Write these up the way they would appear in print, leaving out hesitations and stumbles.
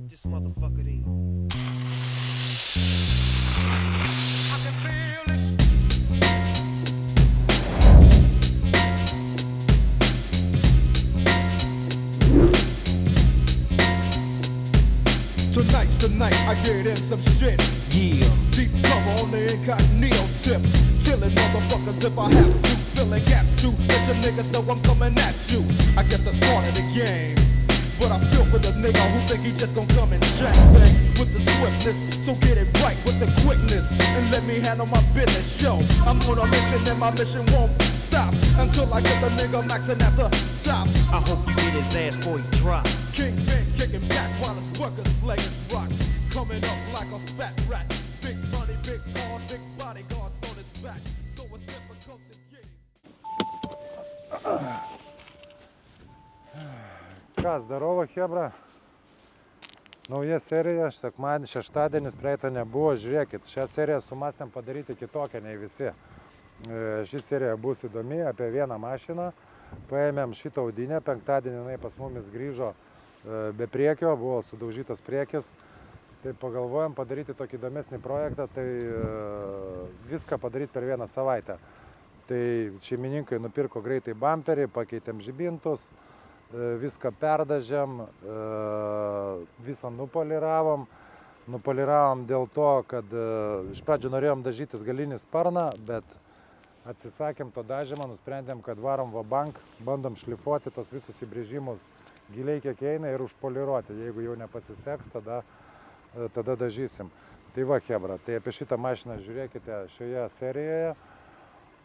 this motherfucker in. I can feel it. Tonight's the night I get in some shit. Yeah. Deep cover on the incognito tip. Killing motherfuckers if I have to. Filling gaps too. Let your niggas know I'm coming at you. I guess that's part of the game. But I feel for the nigga who think he just gon' come and change things with the swiftness. So get it right with the quickness and let me handle my business. Yo, I'm on a mission and my mission won't stop until I get the nigga maxing at the top. I hope you get his ass before he drop. Kingpin kicking back while his workers slaying rocks. Coming up like a fat rat. Big money, big cars, big bodyguards on his back. So it's difficult to get. Ką, zdarova, chebra. Nauja serija, šeštadienis praeitą nebuvo, žiūrėkit, šią seriją sumastėm padaryti kitokią nei visi. Ši serija bus įdomi, apie vieną mašiną. Paėmėm šitą audinę, penktadienį jinai pas mumis grįžo be priekio, buvo sudaužytas priekis. Tai pagalvojom padaryti tokį įdomesnį projektą, tai viską padaryti per vieną savaitę. Tai šeimininkai nupirko greitai bamperį, pakeitėm žibintus, viską perdažėm, visą nupoliravom. Nupoliravom dėl to, kad iš pradžių norėjom dažytis galinį sparną, bet atsisakėm to dažymą, nusprendėm, kad varom va bank, bandom šlifuoti tos visus įbrėžimus giliai kiek eina ir užpoliruoti. Jeigu jau nepasiseks, tada dažysim. Tai va, chebra, tai apie šitą mašiną žiūrėkite šioje serijoje.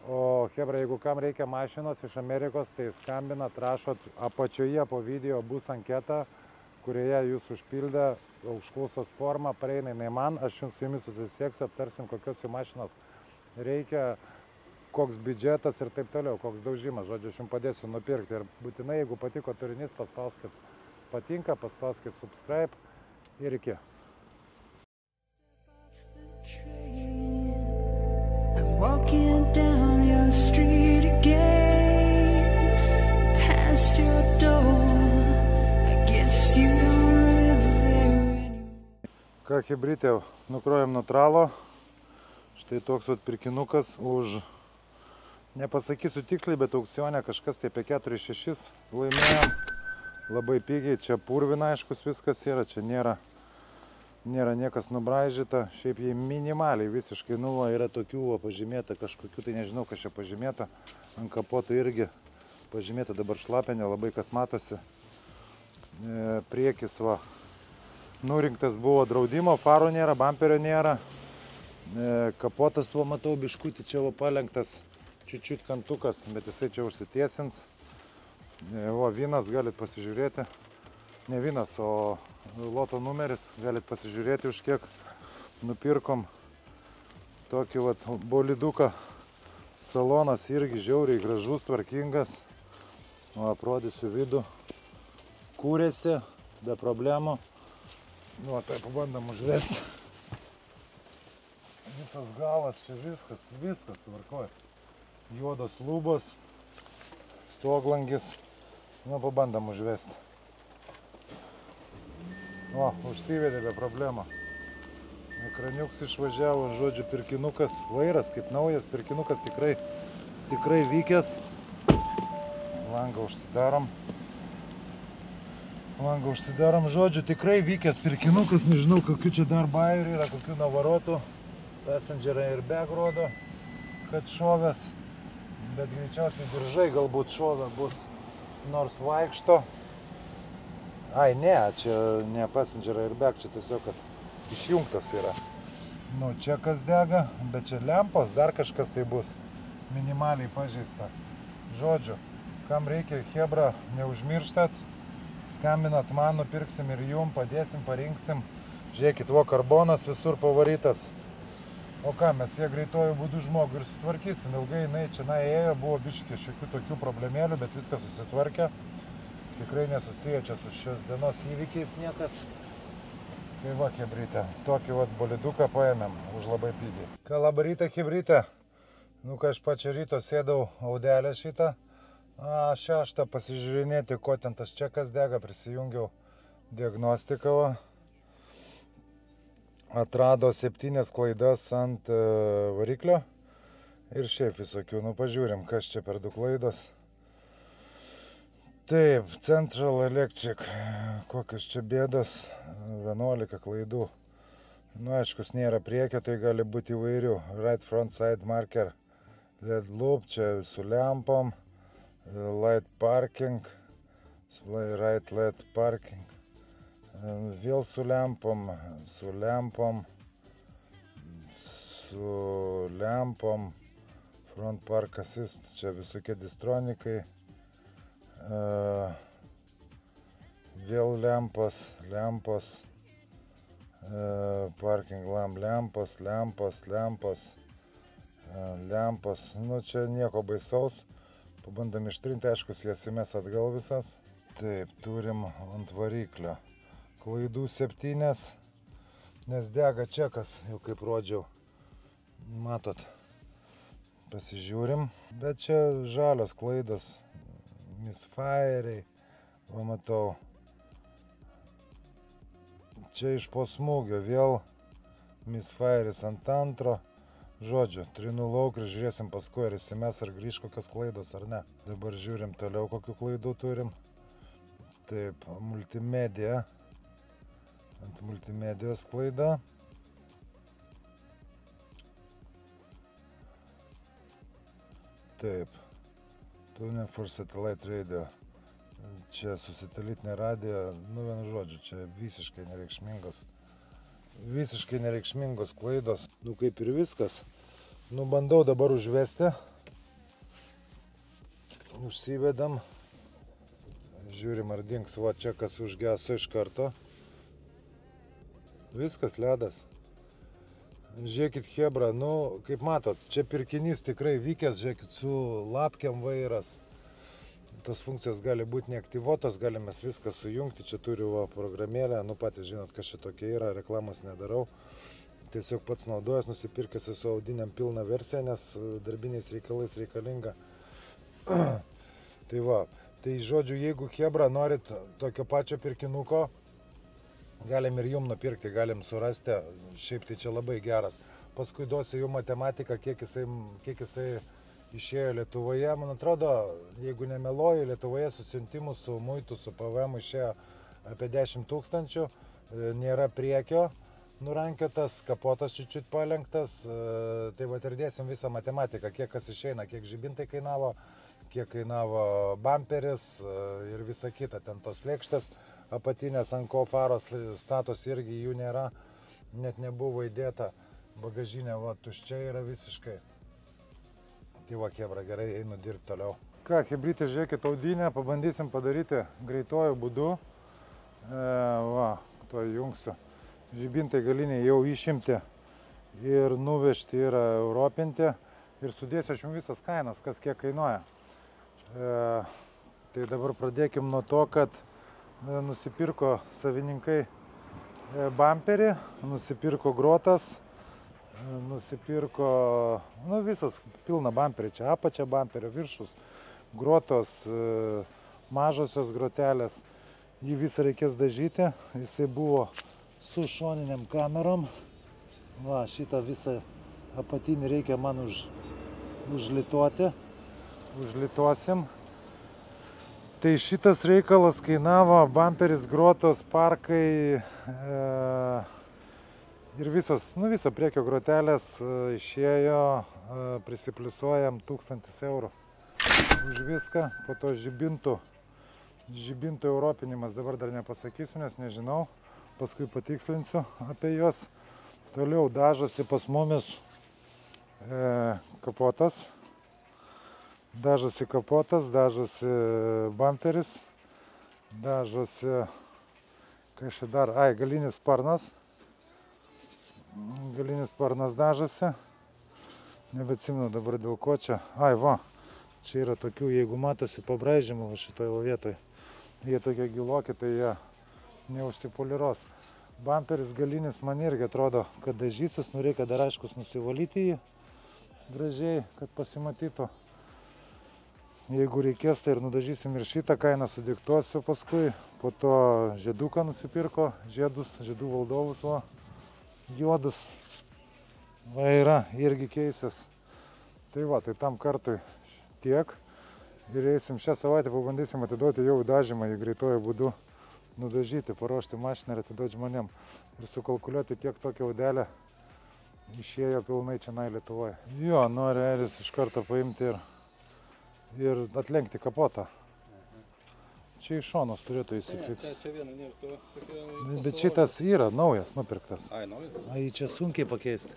O chebra, jeigu kam reikia mašinos iš Amerikos, tai skambinat, rašot, apačioje po video bus anketa, kurioje jūs užpildę užklausos formą, pareina jinai man, aš jums su jumis susisieksiu, aptarsim, kokios jų mašinos reikia, koks biudžetas ir taip toliau, koks daužimas. Žodžiu, aš jums padėsiu nupirkti ir būtinai, jeigu patiko turinys, paspauskit patinka, paspauskit subscribe ir iki. Walking down your street again, past your door, I guess you don't live there anymore. Ką, chebrytė, nukrovėm nuo tralo. Štai toks pirkinukas už, nepasakysiu tiksliai, bet aukcione kažkas tai apie 4-6 laimėjom. Labai pigiai, čia purvina, aiškus viskas yra, čia nėra niekas nubraižyta, šiaip jie minimaliai visiškai nuvo, yra tokių pažymėta kažkokių, tai nežinau, kas čia pažymėta, ant kapoto irgi pažymėta, dabar šlapia, nelabai kas matosi. Priekis va, nurinktas buvo draudimo, faro nėra, bamperio nėra, kapotas va matau biškutį, čia va palenktas, čiut kantukas, bet jisai čia užsitiesins. Va, vynas galit pasižiūrėti, ne vynas, o loto numeris, galit pasižiūrėti, už kiek nupirkom tokį vat boliduką. Salonas irgi žiauriai gražus, tvarkingas. O, aprodysiu vidų. Kūrėsi, be problemų. Nu, tai pabandom užvesti. Visas galas, čia viskas tvarkoja. Juodos lubos, stoglangis. Nu, pabandom užvesti. O, užsivedė be problemų. Ekraniuks išvažiavo, žodžiu, pirkinukas, vairas kaip naujas, pirkinukas tikrai vykęs. Langą užsidarom, žodžiu, tikrai vykęs pirkinukas, nežinau, kokiu čia dar bairių yra, kokiu navarotų. Passenger airbag rodo, kad šovęs, bet greičiausiai diržai galbūt šovę bus, nors vaikšto. Ai, ne, čia ne passenger airbag, čia tiesiog, kad išjungtas yra. Nu, čia kas dega, bet čia lempos, dar kažkas tai bus minimaliai pažeista. Žodžiu, kam reikia chebra, neužmirštat, skambinat man, nupirksim ir jum, padėsim, parinksim. Žiūrėkit, va, karbonas visur pavarytas. O ką, mes jie greitojų būdų žmogų ir sutvarkysim. Ilgai jinai čia ėjo, buvo biškį šiokių tokių problemėlių, bet viskas susitvarkė. Tikrai nesusiję čia su šios dienos įvykiais niekas. Tai va, chebrytė, tokį vat boliduką paėmėm už labai pigiai. Ką, labą rytą, chebrytė. Nu, ką aš pačią ryto sėdau audelę šitą. 6 pasižiūrinėti, ko ten tas čekas dega, prisijungiau diagnostiką. atrado 7 klaidas ant variklio ir šiaip visokių. Nu, pažiūrim, kas čia per 2 klaidos. Taip, Central Electric, kokios čia bėdos, 11 klaidų. Nu, aiškus, nėra priekio, tai gali būti įvairių. Right front side marker, LED loop, čia su lempom, light parking, right LED parking, vėl su lempom, front park assist, čia visokie distronikai, vėl lempos, parking lamp, lempos, nu čia nieko baisaus, pabandom ištrinti, aiškus, jas įmes atgal visas. Taip, turim ant variklio klaidų 7, nes dega čekas, jau kaip rodžiau, matot, pasižiūrim, bet čia žalios klaidos, misfiriai, va matau. Čia iš po smūgio vėl misfiris ant antro. Žodžiu, trinų lauk ir žiūrėsim paskui, ar įsimes, ar grįž kokios klaidos, ar ne. Dabar žiūrim toliau, kokių klaidų turim. Taip, multimedija. Ant multimedijos klaida. Taip, tune for satellite radio. Čia su satelitinė radija, nu vienu žodžiu, čia visiškai nereikšmingos klaidos. Nu kaip ir viskas. Nu bandau dabar užvesti. Užsivedam. Žiūrim ar dings, va čia kas užgeso iš karto. Viskas ledas. Žiūrėkit chebra, nu kaip matot, čia pirkinys tikrai vykęs, žiūrėkit su lapkiam vairas. Tos funkcijos gali būti neaktyvuotos, galime viską sujungti, čia turiu va, programėlę, nu patys žinot, kas čia tokia yra, reklamos nedarau. Tiesiog pats naudojas, nusipirkęs esu audiniam pilną versiją, nes darbiniais reikalais reikalinga. Tai va, tai žodžiu, jeigu chebra norit tokio pačio pirkinuko, galim ir jum nupirkti, galim surasti, šiaip tai čia labai geras. Paskui duosiu jum matematiką, kiek jisai išėjo Lietuvoje. Man atrodo, jeigu nemeluoju, Lietuvoje susiuntimų su muitu, su PVM išėjo apie 10 000, nėra priekio nurankiotas, kapotas čiut palenktas, tai va ir dėsim visą matematiką, kiek kas išeina, kiek žibintai kainavo, kiek kainavo bamperis ir visa kita, ten tos lėkštės apatinės, ant ko faros statos irgi jų nėra, net nebuvo įdėta, bagažinė va tuščia yra visiškai. Tai va, chebra, gerai, einu dirbti toliau. Ką, chebrytė, žiūrėkit, audinę pabandysim padaryti greituoju būdu. Va, to jungsiu. Žibintai galiniai jau išimti ir nuvežti yra europinti. Ir sudėsiu aš jums visas kainas, kas kiek kainuoja. Tai dabar pradėkim nuo to, kad nusipirko savininkai bamperį, nusipirko grotas, nusipirko, nu visos pilna bamperį, čia apačia bamperio, viršus, grotos, mažosios grotelės, jį visą reikės dažyti, jisai buvo su šoniniam kamerom, va šitą visą apatinį reikia man užlituoti, užlituosim. Tai šitas reikalas kainavo, bamperis, grotos, parkai, ir visas, nu viso priekio grotelės išėjo, prisipliusuojam 1000 eurų už viską, po to žibintų europinimas, dabar dar nepasakysiu, nes nežinau, paskui patikslinsiu apie juos. Toliau dažosi pas mumis kapotas, dažosi bamperis, dažosi, kas čia dar, galinis sparnas. Galinis sparnas dažosi, nebeatsimenu dabar dėl ko čia. Va, čia yra tokių, jeigu matosi pabraižymų šitoje vietoje, jie tokie giloki, tai jie neužsipoliros. Bamperis galinis man irgi atrodo, kad dažysis, nu reikia dar aiškus nusivalyti jį gražiai, kad pasimatytų. Jeigu reikės, tai ir nudažysim ir šitą kainą sudiktuosiu paskui. Po to žieduką nusipirko, žiedų valdovus, va. juodus. Va yra, irgi keisis. Tai va, tai tam kartui tiek. Ir eisim šią savaitę, pabandysim atiduoti jau dažymą į greitojo būdu. Nudažyti, paruošti mašiną ir atiduoti žmonėm. Ir sukalkuliuoti, kiek tokia audelė išėjo pilnai čia Lietuvoje. Jo, nori Eris iš karto paimti ir atlenkti kapotą. Čia iš šonos turėtų įsifiks. Čia viena nėra to. Bet šitas yra naujas, nupirktas. Ai, naujas? A, jį čia sunkiai pakeisti.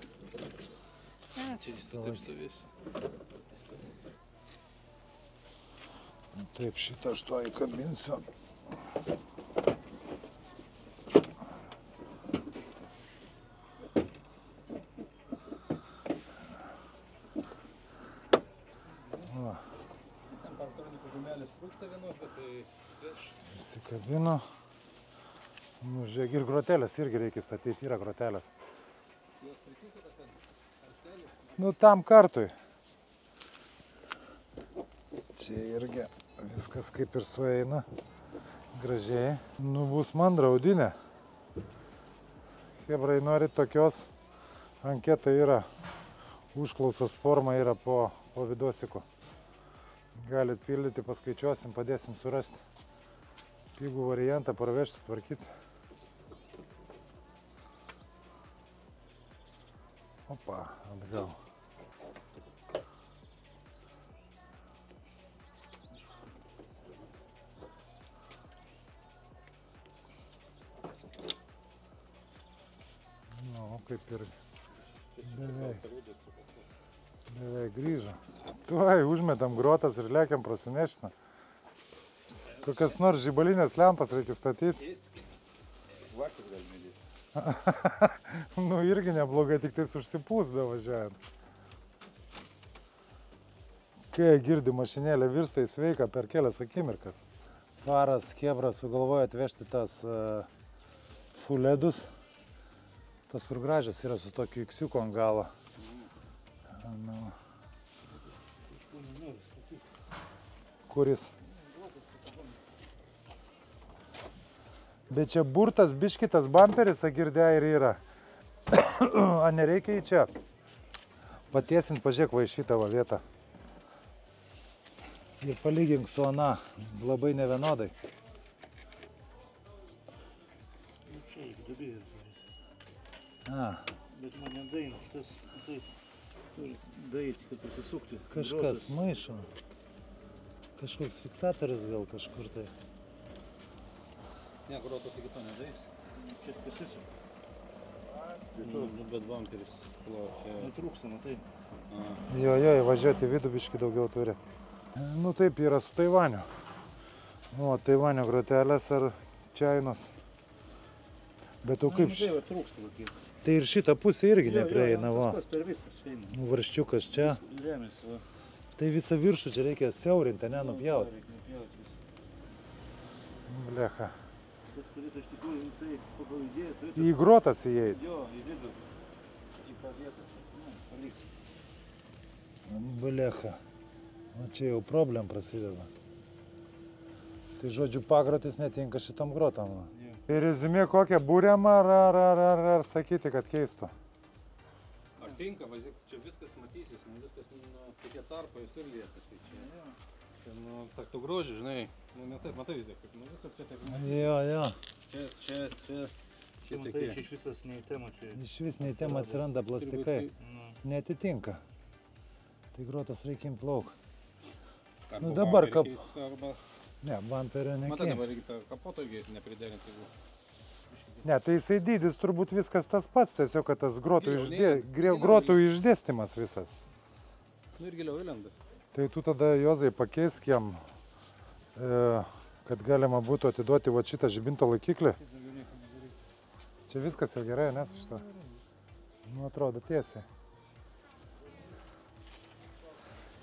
Čia jis taip stovės. Taip, šitą aš to įkabinsiu. Įsikabino. Nu, žiūrėk, ir grotelės irgi reikia statyti, yra grotelės. Nu, tam kartui. Čia irgi viskas kaip ir sueina. Gražiai. Nu, bus mandra audinė. Hebrai, norit tokios. Anketa yra. Užklausos forma yra po vidosiku. Galit pildyti, paskaičiuosim, padėsim surasti. Pigų variantą parvežti, tvarkyti. Opa, atgal. Nu, kaip ir beveik grįžo. Tuoj, užmetam grotas ir lekiam prasinešti. Kokias nors žibalinės lempas reikia statyti. Vakar galime dėti. Nu, irgi neblogai, tik tais užsipūs bevažiuojant. Kai girdi mašinėlė virsta į sveiką per kelias akimirkas. Faras Hebra sugalvojo atvežti tas fuledus. Tas kur gražias yra su tokiu iksiuku ant galo. Nu. Kuris? Bet čia burtas biškitas bamperis, girdė, ir yra. A nereikia į čia patiesint, pažiūrėk va į šitą va vietą. Ir palygink su ana, labai nevienodai. Čia dubėjęs. Bet man nedaina, tas taip turi daryti, kad pasisukti. Kažkas maišo. Kažkoks fiksatorius gal kažkur tai. Ne, grotos iki to nedais. Čia pasisuka. Bet bamperis plošia. Netrūksta, matai. Jo, įvažiuoti vidų biškį daugiau turi. Nu taip yra su Taivaniu. O, Taivanio grotelės ar čiainos. Bet tu kaip... Tai va trūksta kokie. Tai ir šitą pusę irgi neprieina, va. Tas per visą čia eina. Varščiukas čia. Remės, va. Tai visą viršų čia reikia siaurinti, nenupjauti. Reikia nupjauti visą. Blecha. Tas turėtų iš tikrųjų visai pagal idėją turėtų... Į grotas įeiti. Jo, į vidų. Į tą vietą. Nu, paliks. Blecha. O čia jau problem prasideda. Tai žodžiu, pagrotis netinka šitam grotam. Jo. Ir rezumė kokią būriamą ar sakyti, kad keistų? Ar tinka, važiuok, čia viskas matysis, nu viskas, tokie tarpai visur lieka. Tai čia, taktų grožį, žinai, nu taip, matai vis tiek, nu visur čia taip. Jo. Čia matai, iš visas nei tema čia. Iš vis nei tema atsiranda plastikai. Nu. Netitinka. Tai grotas reikia imti lauk. Arba Nu dabar bamperį keist, arba... Ne, bamperio Matai, nekeis. dabar reikia tą kapoto irgi nepriderinti, jeigu... Ne, tai jisai dydis turbūt viskas tas pats, tiesiog kad tas grotų Giliau išdėstymas visas. Nu ir giliau įlenda. Tai tu tada, Jozai, pakeisk jam, kad galima būtų atiduoti va šitą žibinto laikiklį. Čia viskas jau gerai, nes šitą? Nu, atrodo tiesiai.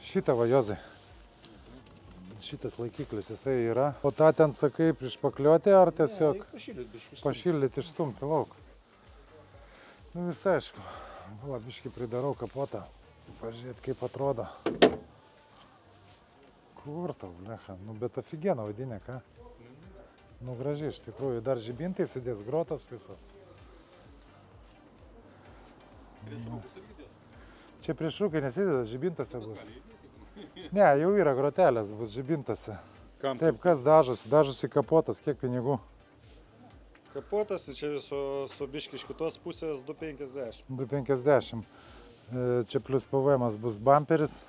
Šitą va, Jozai. Šitas laikiklis jisai yra. O tą ten sakai prišpakliuoti ar tiesiog pašildyti, išstumti lauk? Nu visai aišku. Va, biškį pridarau kapotą. Pažiūrėti kaip atrodo. Kur tau, blecha? Nu bet aфигенно vadinė, ką? Nu gražiai iš tikrųjų. Dar žibintai sėdės grotos visas. Čia prieš rūkai nesideda, žibintose bus. Ne, jau yra grotelės, bus žibintose. Kam? Taip, kas dažosi? Dažosi kapotas, kiek pinigų? Kapotas, tai čia su biški iš kitos pusės 2,50. 2,50. Čia plus PVM bus bamperis.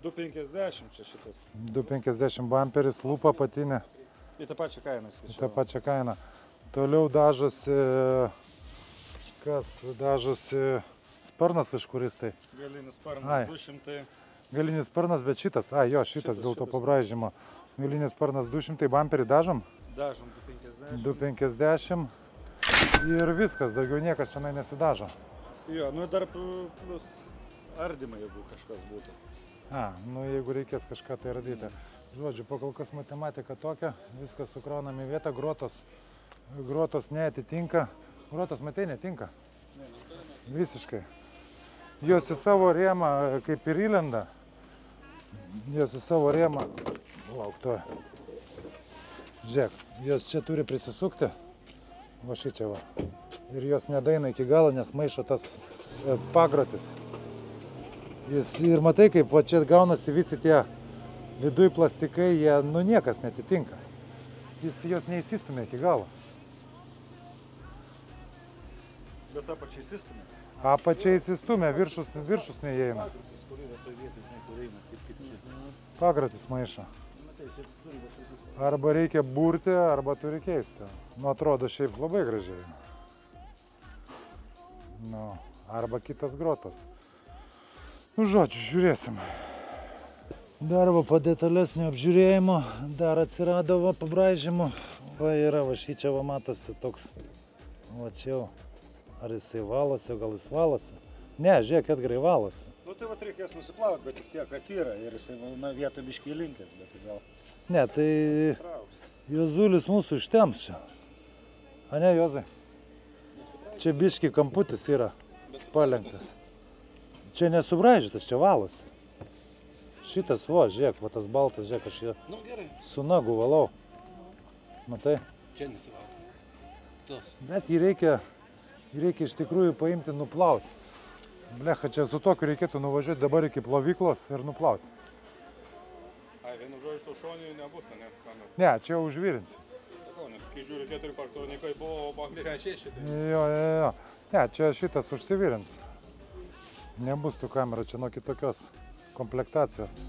2,50 čia šitas. 2,50 bamperis, lūpa patinė. Į tą pačią kainą Į skaičiau. tą pačią kainą. Toliau dažosi... Kas dažosi? Sparnas iš kuris tai? Galinis Ai. sparnas 200. Galinis sparnas, bet šitas. Ai, jo, šitas dėl to pabraižymo. Galinis sparnas 200, bamperį dažom? Dažom 2,50. 2,50. Ir viskas, daugiau niekas čia nesidažo. Jo, nu dar plus ardymą, jeigu kažkas būtų. Nu jeigu reikės kažką tai ardyti. Žodžiu, po kol kas matematika tokia, viskas sukraunam į vietą, grotos neatitinka. Grotos, matai, netinka. Visiškai. Jos į savo rėmą kaip ir įlenda. Jos į savo rėmą... Lauk to. Žiūrėk, jos čia turi prisisukti. Va šičia va. Ir jos nedaina iki galo, nes maišo tas pagrotis. Ir matai, kaip va čia gaunasi visi tie viduj plastikai, jie nu niekas netitinka. Jos neįsistumė iki galo. Bet apačiai įsistumė. Apačiai įsistumė, viršus neįeina. Pagrotis, kur yra toj vietoj, žinai, kur eina, kaip čia. Pagrotis maišo. Matai, čia turi va susistumė. Arba reikia burti, arba turi keisti. Nu, atrodo šiaip labai gražiai. Nu, arba kitas grotas. Nu, žodžiu, žiūrėsim. Dar va po detalesnio apžiūrėjimo, dar atsirado va pabraižymų. Va yra, va šičia va matosi toks, va čia jau. Ar jisai valosi, gal jis valosi? Ne, žiūrėk, Edgarai valosi. Nu tai va reikės nusiplauti, bet tik tiek, kad yra. Ir jisai na, vietą biškį linkęs, bet gal Ne, tai trauks. Jozulis mūsų ištems čia. A ne, Jozai? Čia biškį kamputis yra palenktas. Čia nesubraižytas, čia valosi. Šitas, vo, žiūrėk, va tas baltas, žiūrėk, aš jį Nu gerai, su nagu valau. Matai? čia nesivalo. Tos. Bet jį reikia iš tikrųjų paimti, nuplauti. Blecha, čia su tokiu reikėtų nuvažiuoti dabar iki plovyklos ir nuplauti. Ai, vienu žodžiu, to šonių nebus, ne? Ne, čia užvirinsi. Sakau, nes kai žiūri 4 parktonikai buvo banglė 6. Jo. Ne, čia šitas užsivirins. Nebus tų kamerų, čia nuo kitokios komplektacijos.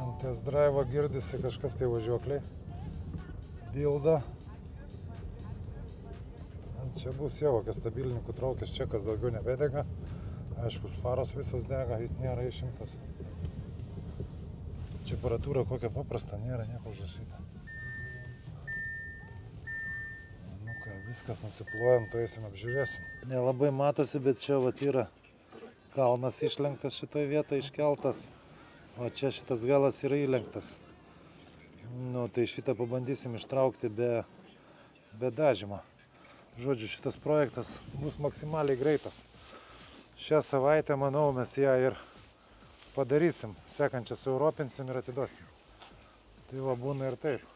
Ant test drive'o girdisi kažkas tai važiuokliai. Bilda. Čia bus jau, kas stabilininkų traukės, čia kas daugiau nebedega. Aišku, faros visos dega, nėra išimtas. Čia aparatūra kokia paprasta, nėra nieko užrašyta. Nu ką, viskas nusiplojam, to eisim apžiūrėsim. Nelabai matosi, bet čia vat yra kalnas išlenktas šitoje vietoje, iškeltas. O čia šitas galas yra įlenktas. Nu, tai šitą pabandysim ištraukti be dažymo. Žodžiu, šitas projektas bus maksimaliai greitas. Šią savaitę, manau, mes ją ir padarysim. Sekančią sueuropinsim ir atiduosim. Tai va, būna ir taip.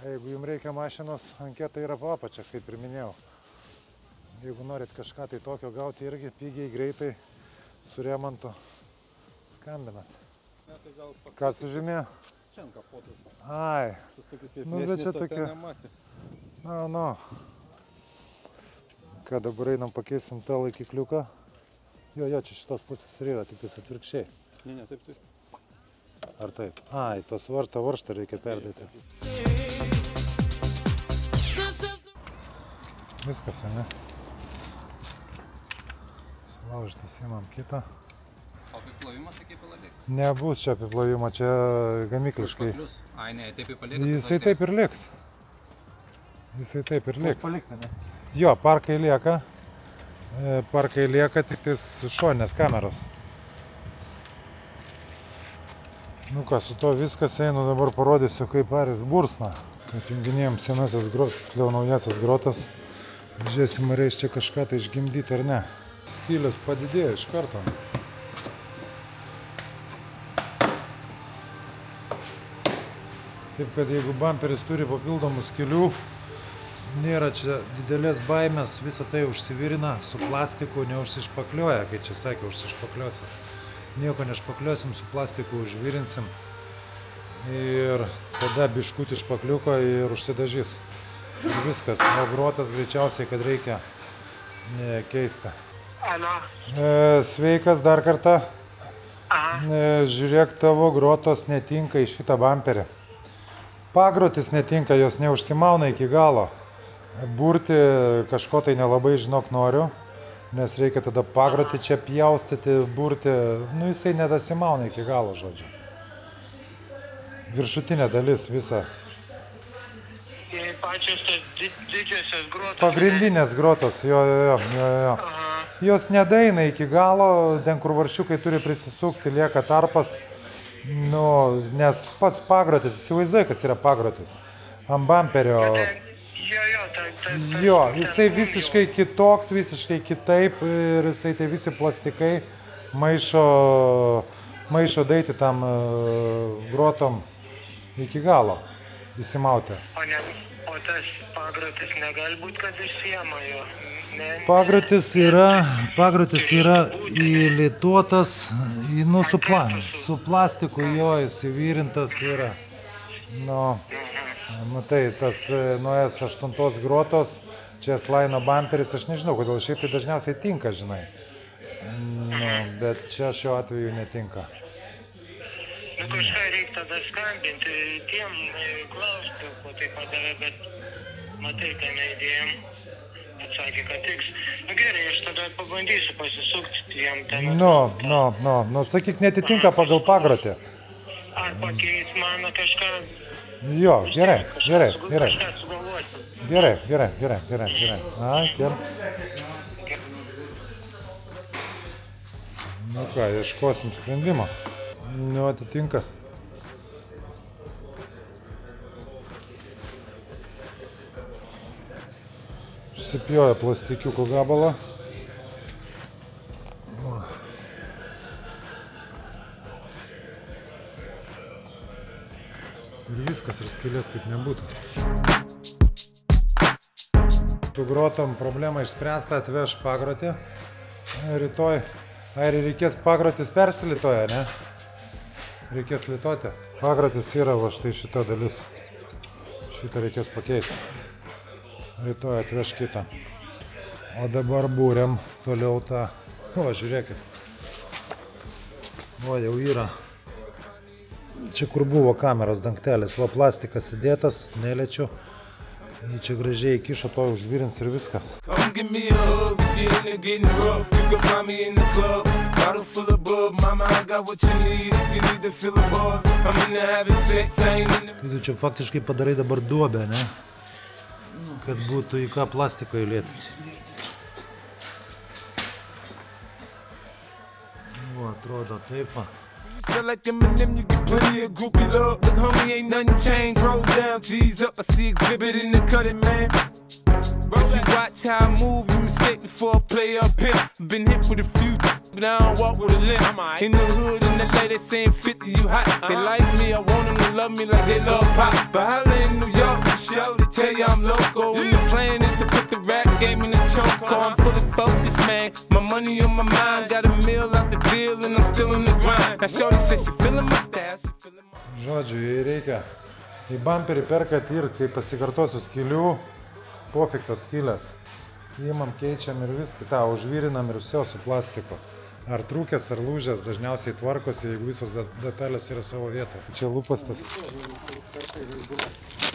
Jeigu jums reikia mašinos, anketa yra po apačia, kaip ir minėjau. Jeigu norit kažką tai tokio gauti irgi pigiai, greitai, su remontu, skambinat. Ne, tai gal Ką sužymėjo? Čia ant kapotų. Ai, Tas tokius Nu, bet čia silpnesnis, o ten tokia- nematė. nu. Ką dabar einam pakeisim tą laikikliuką. Jo, čia šitos pusės ir yra, tik tais atvirkščiai. Ne, taip. Ar taip? Ai, tos varžtą reikia perdėti. Viskas, ne? Sulaužytas, įmam kitą. O apiplovimas, sakė, palaik. Nebus čia apiplovimo, čia gamykliškai. Ai, ne, taip įpalėkė. Jisai taip ir liks. Jisai taip ir liks. Palikti, ne? Jo, parkai lieka. Parkai lieka tik tais šoninės kameros. Nu ką, su to viskas einu, dabar parodysiu, kaip Aris bursna. Kad junginėjom senasis grotas, tiksliau naujasis grotas. Žiūrėsim, ar reis čia kažką tai išgimdyti ar ne. skylės padidėjo iš karto. Taip, kad jeigu bamperis turi papildomų skylių, nėra čia didelės baimės, visą tai užsivirina, su plastiku neužsišpaklioja, kai čia sakė, užsišpakliosi. Nieko nešpakliosim, su plastiku užvirinsim ir tada biškutį špakliuko ir užsidažys. Ir viskas, o grotas greičiausiai, kad reikia keisti. Sveikas dar kartą. Žiūrėk, tavo grotos netinka į šitą bamperį. Pagrotis netinka, jos neužsimauna iki galo. Burti kažko tai nelabai žinok noriu, nes reikia tada pagrotį čia pjaustyti, burti. Nu, jisai nedasimauna iki galo, žodžiu. Viršutinė dalis visa. Pačios tos didžiosios grotos. Pagrindinės grotos, jo. Jos nedaeina iki galo, ten kur varšiukai turi prisisukti, lieka tarpas. Nu, nes pats pagrotis, įsivaizduoji, kas yra pagrotis. Ant bamperio. Jo, jisai visiškai kitoks, visiškai kitaip ir jisai tai visi plastikai maišo daiti tam grotom iki galo įsimauti. O tas pagrotis negali būti, kad išsiema jo? Pagrotis yra įlituotas, nu, su plastiku jo įsivyrintas yra. Nu, matai, tas nuo S8 grotos, čia S-Line bamperis, aš nežinau, kodėl šiaip tai dažniausiai tinka, žinai. Nu, bet čia šiuo atveju netinka. Nu, kažką reikia tada skambinti, tiem klausti, ko tai padarė, bet matai, kad neįdėjom. Atsakė, kad tiks. Nu gerai, aš tada pabandysiu pasisukti jam ten. Nu, sakyk, netitinka pagal pagrotį. Ar pakeis mano kažką? Jo, gerai. Kažką sugalvoti. Gerai. Tiem. Nu ką, ieškosim sprendimo. Nu, atitinka. Susipjoja plastikiuko gabalą. Ir viskas, ir skylės kaip nebūtų. Su grotom problema išspręsta, atveš pagrotį. Rytoj, ar reikės pagrotis persilitoja, ne? Reikės litoti. Pagrotis yra va štai šita dalis. Šitą reikės pakeisti. Rytoj atveš kitą. O dabar būrėm toliau tą. O, žiūrėkit. O, jau yra. Čia kur buvo kameros dangtelis. Va, plastikas įdėtas, neliečiu. Jį čia gražiai įkišo, to užvirins ir viskas. Tai tu čia faktiškai padarai dabar duobę, ne? Kad būtų į ką plastiko įlėtus. O, atrodo taip. Select them and them, you get plenty of groupie love. Look, homie, ain't nothing changed. Roll down, G's up. I see exhibit in the cutting, man. If you watch how I move, you mistake before I play up here. Been hit with a few, but I don't walk with a limp. In the hood, in the LA, they saying 50, you hot. They like me, I want them to love me like they love pop. But holla in New York, for sure, they tell you I'm loco. And the plan is to put the rap game in the choke. I'm fully focused, man. My money on my mind, got a meal out the deal, and I'm still in the grind. Now shorty says she feeling my style, she feeling my... Žodžiu, jei reikia į bamperį perkat ir, kai pasikartosiu skylių, pofik tos skylės. Įmam, keičiam ir viską, tą užvirinam ir viso su plastiko. Ar trūkęs, ar lūžęs, dažniausiai tvarkosi, jeigu visos detalės yra savo vietoje. Čia lupas tas.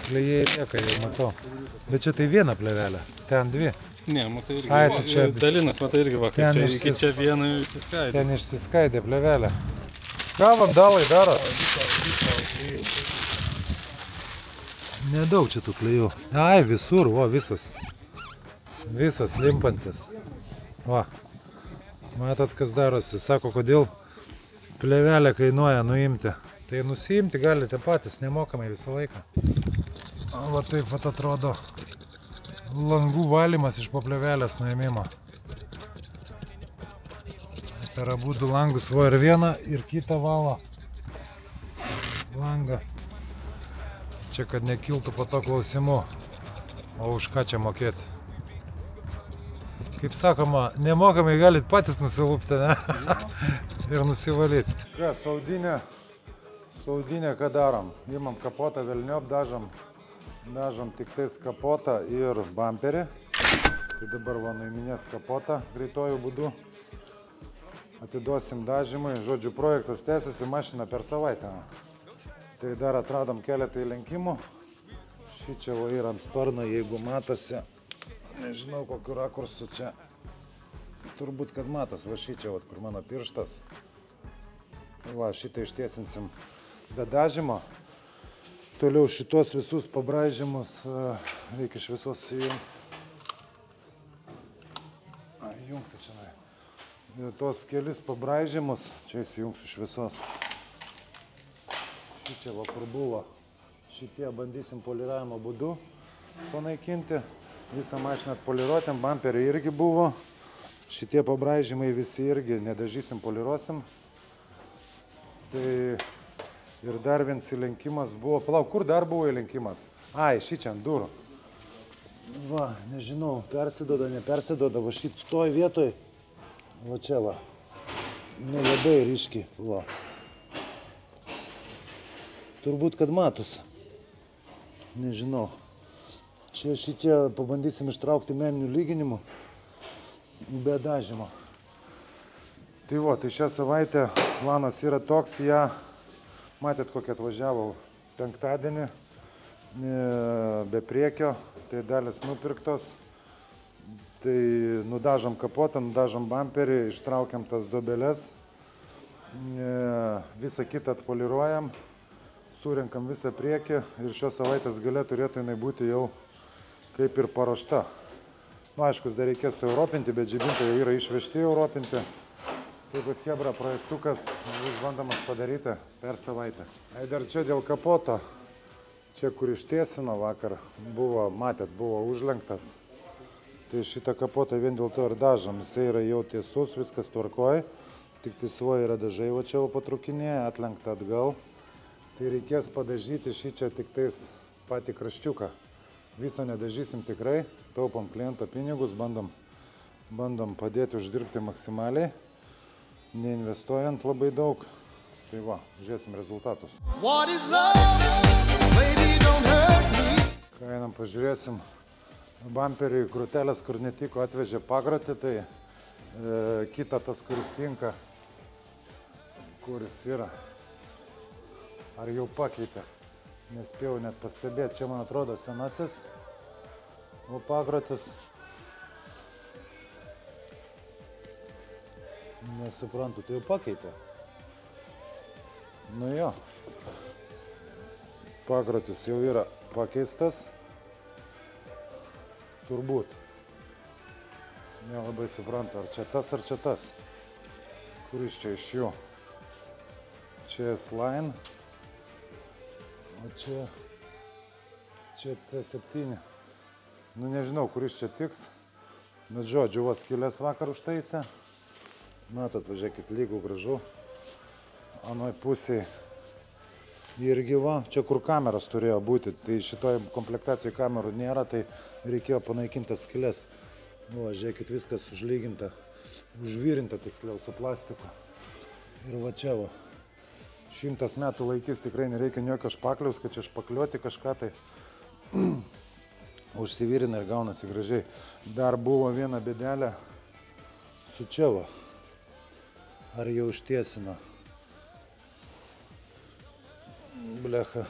Klėjai lieka, jau matau. Bet čia tai viena plėvelė, ten dvi. Ne, matai irgi. Čia dalinas, matai irgi vakar. Iki čia vieną išsiskaidė. Ten išsiskaidė plėvelė. Ką vandalai daro? Nedaug čia tų klėjų. Ai, visur, o, visas. Visas limpantis. Va. Matot, kas darosi. Sako, kodėl plėvelę kainuoja nuimti. Tai nusiimti galite patys, nemokamai visą laiką. Va taip vat atrodo langų valymas iš po plėvelės nuėmimo. Per abudu langus va ir vieną, ir kitą valo langą. Čia, kad nekiltų po to klausimų, o už ką čia mokėti. Kaip sakoma, nemokamai galit patys nusilupti, ne? Ir nusivalyti. Ką, saudinė ką darom? Imam kapotą, velniop, dažom tik tais kapotą ir bamperį. Tai dabar va nuiminės kapotą greitojų būdu. Atiduosim dažymui. Žodžiu, projektas tęsiasi mašiną per savaitę. Tai dar atradom keletą įlenkimų. Šičia va yra ant sparno, jeigu matosi. Nežinau, kokiu rakursu čia. Turbūt, kad matos, va šičia, va, kur mano pirštas. Va, šitą ištiesinsim be dažymo. Toliau šitos visus pabraižymus reikia iš visos įjungti. Įjungti čia. Tos kelis pabraižymus čia įsijungsiu iš visos. Šičia, va, kur buvo. Šitie bandysim poliravimo būdu panaikinti. Visą mašiną atpoliruotėm, bamperį irgi buvo. Šitie pabraižymai visi irgi nedažysim, poliruosim. Tai ir dar vienas įlenkimas buvo. Palauk, kur dar buvo įlenkimas? Ai, šičia ant durų. Va, nežinau, persidoda, nepersidoda. Va šitoj vietoj. Va čia va. Nu, labai ryškiai. Va. Turbūt, kad matos. Nežinau. Čia šitie pabandysim ištraukti meninių lyginimų be dažymo. Tai va, tai šią savaitę planas yra toks, ją matėt, kokią atvažiavau penktadienį be priekio, tai dalis nupirktos. Tai nudažom kapotą, nudažom bamperį, ištraukiam tas duobeles, visą kitą atpoliruojam, surenkam visą priekį ir šios savaitės gale turėtų jinai būti jau kaip ir paruošta. Nu, aiškus, dar reikės europinti, bet žibintai jau yra išvežti europinti. Taip pat chebra projektukas vis bandamas padaryti per savaitę. Ai, dar čia dėl kapoto. Čia, kur ištiesino vakar, buvo, matėt, buvo užlenktas. Tai šitą kapotą vien dėl to ir dažom. Jisai yra jau tiesus, viskas tvarkoj. Tik tisuo yra dažai, va čia patrukinėje, atlenkta atgal. Tai reikės padažyti šičia tik tais patį kraščiuką. Visą nedažysim tikrai, taupom kliento pinigus, bandom padėti uždirbti maksimaliai, neinvestuojant labai daug. Tai va, žiūrėsim rezultatus. Ką einam, pažiūrėsim. Bamperį krūtelės, kur netiko, atvežė pagrotį, tai kitą tas, kuris tinka, kuris yra. Ar jau pakeitė? Nespėjau net pastebėti, čia man atrodo senasis, o pagrotis, nesuprantu, tai jau pakeitė. Nu jo, pagrotis jau yra pakeistas, turbūt. Nelabai suprantu, ar čia tas, kuris čia iš jų. Čia S-Line. O čia C7. Nu nežinau, kuris čia tiks. Bet žodžiu, va skylės vakar užtaisė. Matot, pažiūrėkit, lygų gražu. Anoj pusėje irgi va. Čia kur kameras turėjo būti. Tai šitoj komplektacijai kamerų nėra, tai reikėjo panaikinti skylės. Va, žiūrėkit, viskas užlyginta. Užvirinta tiksliau su plastiku. Ir va čia va. 100 metų laikys, tikrai nereikia jokio špakliaus, kad čia špakliuoti kažką, tai užsivirina ir gaunasi gražiai. Dar buvo viena bėdelė su čia va. Ar jau ištiesino? Blecha.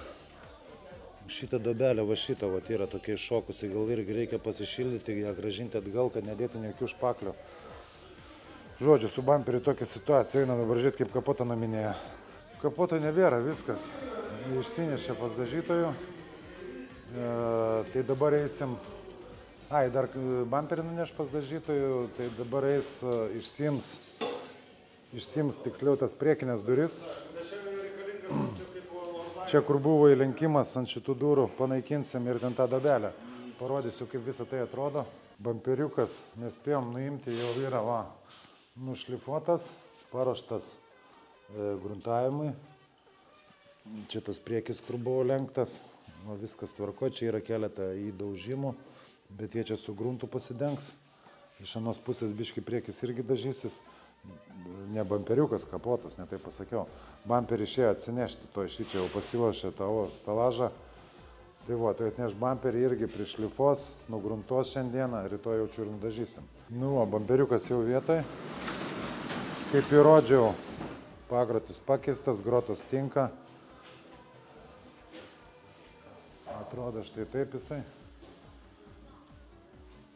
Šitą dobelę, va šitą, va, yra tokia iššokusi, gal irgi reikia pasišildyti, ją grąžinti atgal, kad nedėti jokių špaklių. Žodžiu, su bamperiu tokia situacija, eina dabar žiūrėti, kaip kapotą naminėje. Kapoto nebėra, viskas. Išsinešė pas dažytojų. Tai dabar eisim... Ai, dar bamperį nuneš pas dažytojų. Tai dabar eis išsims tiksliau tas priekinės duris. Čia, kur buvo įlenkimas ant šitų durų, panaikinsim ir ten tą dobelę. Parodysiu, kaip visą tai atrodo. Bamperiukas nespėjom nuimti, jau yra va, nušlifuotas. paruoštas gruntavimui. Čia tas priekis, kur buvo lenktas, viskas tvarko, čia yra keletą įdaužimų, bet jie čia su gruntu pasidengs. Iš anos pusės biški priekis irgi dažysis, ne bamperiukas, kapotas, ne taip pasakiau. Bamperį išėjo atsinešti, to iš čia jau pasilošė tavo stalažą. Tai va, tai atneš bamperį irgi prišlifuos, nugruntuos šiandieną, rytoj jaučiu ir nudažysim. Nu, o bamperiukas jau vietoj. Kaip įrodžiau, pagrotis pakeistas, grotos tinka. Atrodo štai taip jisai.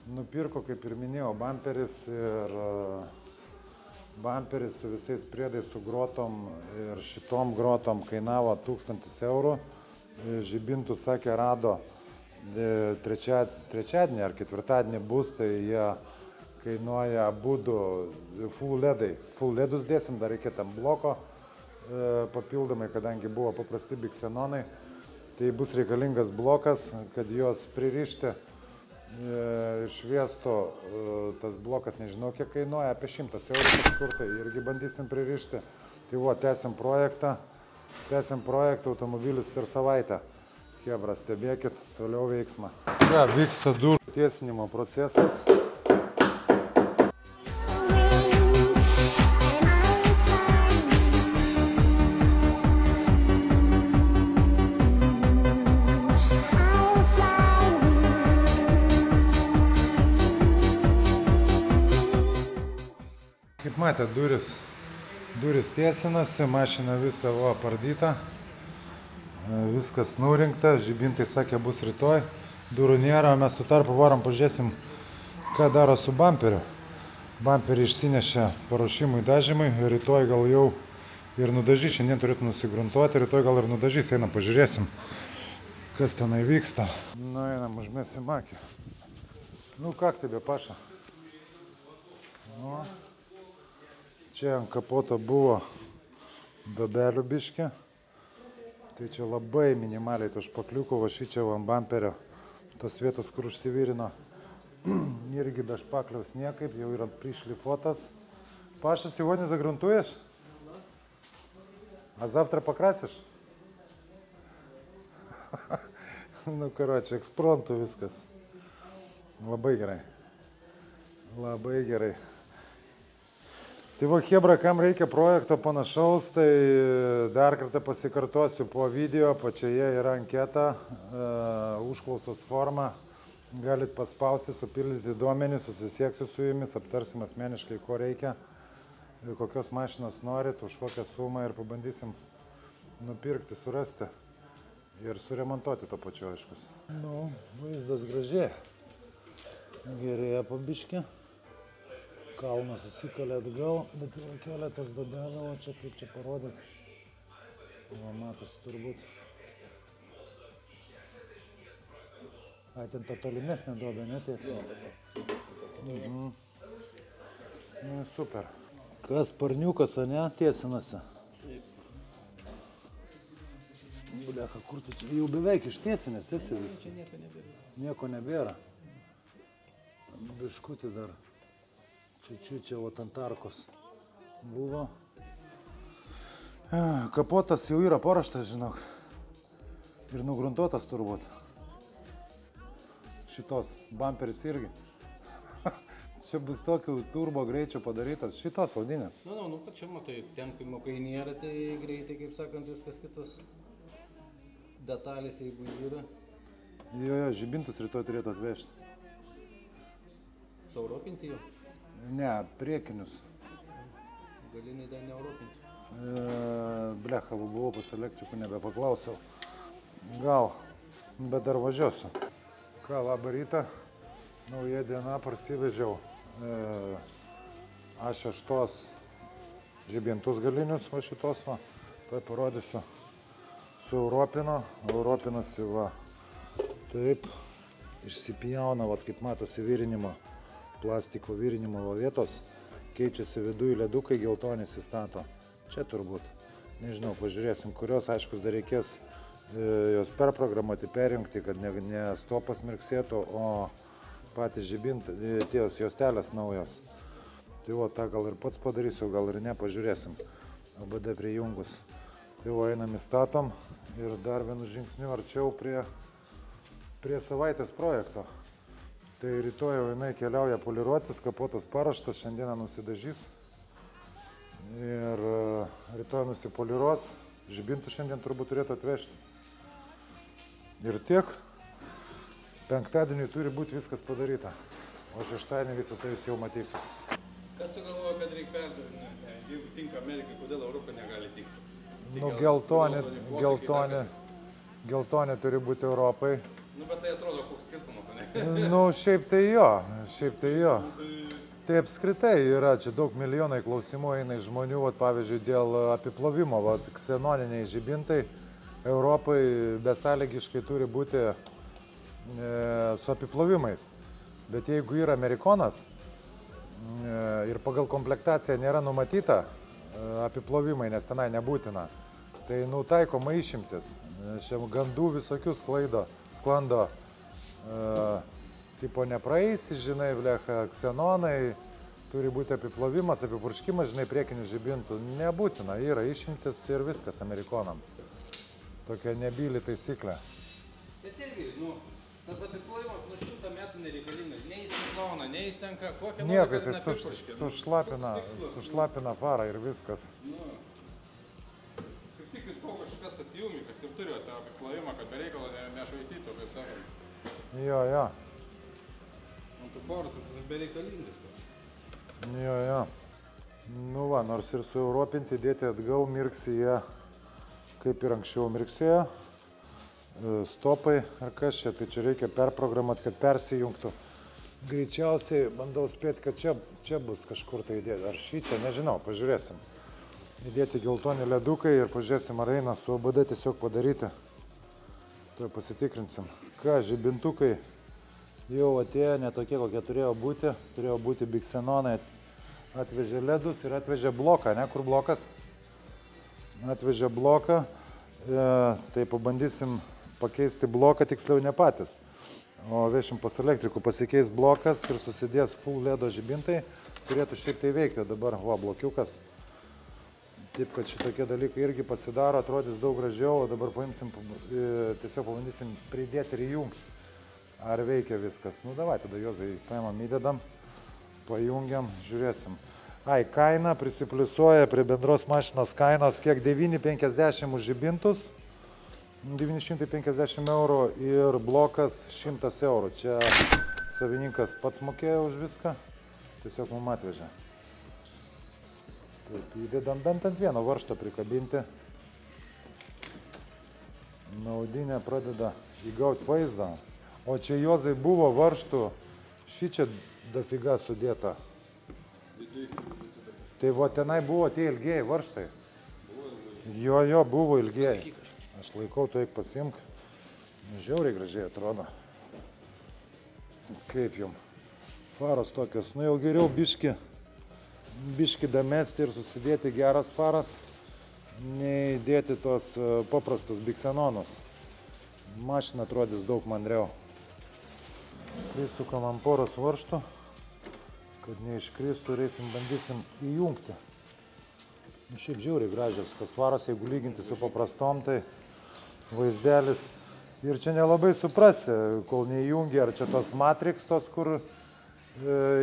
Nupirko, kaip ir minėjau, bamperis su visais priedais su grotom ir šitom grotom kainavo 1000 eurų. Žibintų, sakė, rado trečiadienį ar ketvirtadienį bus, tai jie kainuoja abudu full ledai. Full ledus dėsim, dar reikia tam bloko papildomai, kadangi buvo paprasti biksenonai. Tai bus reikalingas blokas, kad juos pririšti. Iš Viesto tas blokas, nežinau kiek kainuoja, apie 100 eurų kažkur, tai irgi bandysim pririšti. Tai va, tęsim projektą, automobilis per savaitę. Chebra, stebėkit, toliau veiksmą. Ja, vyksta durų tiesinimo procesas. Kaip matėt, duris tiesinasi, mašina visa pardyta, viskas nurinkta, žibintai sakė bus rytoj, durų nėra, mes tu tarpu varom pažiūrėsim, ką daro su bamperiu. Bamperį išsinešė paruošimui dažymui, rytoj gal jau ir nudažys, šiandien turėtų nusigruntuoti, rytoj gal ir nudažys, einam pažiūrėsim, kas tenai vyksta. Nu, einam, užmėsim akį. Nu, kak tebe, Paša? Nu. Čia ant kapoto buvo dobelių biškė, tai čia labai minimaliai to špakliuko, va šičia ant bamperio, tos vietos, kur užsivirino, irgi be špakliaus niekaip, jau yra prišlifuotas. Паша, сегодня загрунтуешь? А завтра покрасишь? Ну, короче, экспронту viskas. Labai gerai. Labai gerai. Tai va, chebra, kam reikia projekto panašaus, tai dar kartą pasikartosiu po video, pačioje yra anketa, užklausos forma, galit paspausti, supildyti duomenys, susisieksiu su jumis, aptarsim asmeniškai, ko reikia, kokios mašinos norit, už kokią sumą ir pabandysim nupirkti, surasti ir suremontuoti to pačiu, aiškus. Nu, vaizdas gražiai, gerėja pabiškė. Kalnas susikalė atgal, bet yra keletas dobelių, o čia kaip čia parodyti. Va, matosi turbūt. Ai, ten ta tolimesnė dobė, netiesa? Nu, super. Kas parniukas, ane, tiesinasi? Blieka, kur tu čia? Jau beveik ištiesinės esi viską. Čia nieko nebėra. Nieko nebėra. Biškutį dar. Čia vat ant arkos buvo. Kapotas jau yra paruoštas, žinok. Ir nugruntuotas turbūt. Šitos bamperis irgi. Čia bus tokių turbo greičio padarytas. Šitos audinės. Nu, kad čia matai, ten kai nėra, tai greitai, kaip sakant, viskas kitas detalės, jeigu yra. Jo, žibintus rytoj turėtų atvežti. Sauropinti jo? Ne, priekinius. Galiniai dar neuropinti. Blecha, buvau pas elektrikų, nebepaklausiau. Gal, bet dar važiuosiu. Ką, labą rytą. Nauja diena, parsivežiau A6 žibintus galinius, va šitos va. Tai parodysiu. Su Europino. Europinasi va. Taip. Išsipjauna, va, kaip matosi virinimo. Plastiko virinimo vietos, keičiasi viduje ledukai, geltonis įstato. Čia turbūt, nežinau, pažiūrėsim, kurios, aiškus, dar reikės jos perprogramuoti, perjungti, kad ne stopas mirksėtų, o patys žibintai, ties juostelės naujos. Tai va, tą gal ir pats padarysiu, gal ir ne, pažiūrėsim. ABD prijungus. Tai va, einam įstatom ir dar vienu žingsniu arčiau prie savaitės projekto. Tai rytoj jau jinai keliauja poliruotis, kapotas paraštas, šiandieną nusidažys. Ir rytoj nusipoliruos, žibintų šiandien turbūt turėtų atvežti. Ir tiek, penktadienį turi būti viskas padaryta, o šeštadienį visą tai jūs jau matysit. Kas sugalvoja, kad reikia perdavinti? Jeigu tinka Amerikai, kodėl Europą negali tikti? Nu, geltoni turi būti Europai. Nu, bet tai atrodo koks skirtumas, ne? Nu, šiaip tai jo. Tai apskritai yra, čia daug milijonai klausimų eina iš žmonių, vat, pavyzdžiui, dėl apiplovimo, vat, ksenoniniai žibintai Europai besąlygiškai turi būti su apiplovimais. Bet jeigu yra amerikonas ir pagal komplektaciją nėra numatyta apiplovimai, nes tenai nebūtina, tai taikoma išimtis. Čia gandų visokių sklando, tipo nepraeisi, žinai, vlecha, ksenonai, turi būti apiplovimas, apipurškimas, žinai, priekinių žibintų. Nebūtina, yra išimtis ir viskas amerikonam. Tokia nebyli taisyklė. Bet irgi, tas apiplovimas nuo 100 metų nereikalingas. Nei jis nuplauna, nei jis tenka kokią nori, kad apipurškė. Sušlapina farą ir viskas. Kaip tik jūs kol kažkas atsijungi, kas ir turi tą apiplovimą, kad be reikalo nešvaistytų, kaip sakant. Jo. Ant tų farų tai bereikalingas. Jo. Nu va, nors ir su europinti dėti atgal mirksi jie, kaip ir anksčiau mirksėjo. Stopai ar kas čia, tai čia reikia perprogramuoti, kad persijungtų. Greičiausiai bandau spėti, kad čia bus kažkur tai įdėti. Ar šį čia, nežinau, pažiūrėsim. Įdėti geltoni ledukai ir pažiūrėsim, ar eina su ABD tiesiog padaryti. Tuo pasitikrinsim. Ką, žibintukai jau atėjo, ne tokie, kokie turėjo būti. Turėjo būti biksenonai, atvežė ledus ir atvežė bloką, ne? Kur blokas? Atvežė bloką, tai pabandysim pakeisti bloką, tiksliau ne patys. O vešim pas elektrikų, pasikeis blokas ir susidės full ledo žibintai, turėtų šiaip tai veikti. Dabar, va, blokiukas. Taip, kad šitokie dalykai irgi pasidaro, atrodys daug gražiau, o dabar paimsim, tiesiog pabandysim pridėti ir įjungti. Ar veikia viskas? Nu, davai, tada Jozai paimam, įdedam, pajungiam, žiūrėsim. Kaina prisipliusuoja prie bendros mašinos kainos, kiek 9,50 už žibintus, 950 eurų ir blokas 100 eurų. Čia savininkas pats mokėjo už viską, tiesiog mum atvežė. Taip, įdedam bent ant vieno varžto prikabinti. Naudinė pradeda įgauti vaizdą. O čia Jozai buvo varžtų, šį čia dafiga sudėta. Tai vo tenai buvo tie ilgieji varžtai. Jo, buvo ilgieji. Aš laikau, tu eik pasimk. Žiauriai gražiai atrodo. Kaip jum? Faros tokios. Nu jau geriau biški damesti ir susidėti geras faras, nei dėti tos paprastus biksenonus. Mašina atrodys daug mandriau. Prisukam ant poros varžtų, kad neiškristų ir bandysim įjungti. Šiaip žiauriai gražios tos faros, jeigu lyginti su paprastom, tai vaizdelis. Ir čia nelabai suprasi, kol neįjungi, ar čia tos Matrix, tos, kur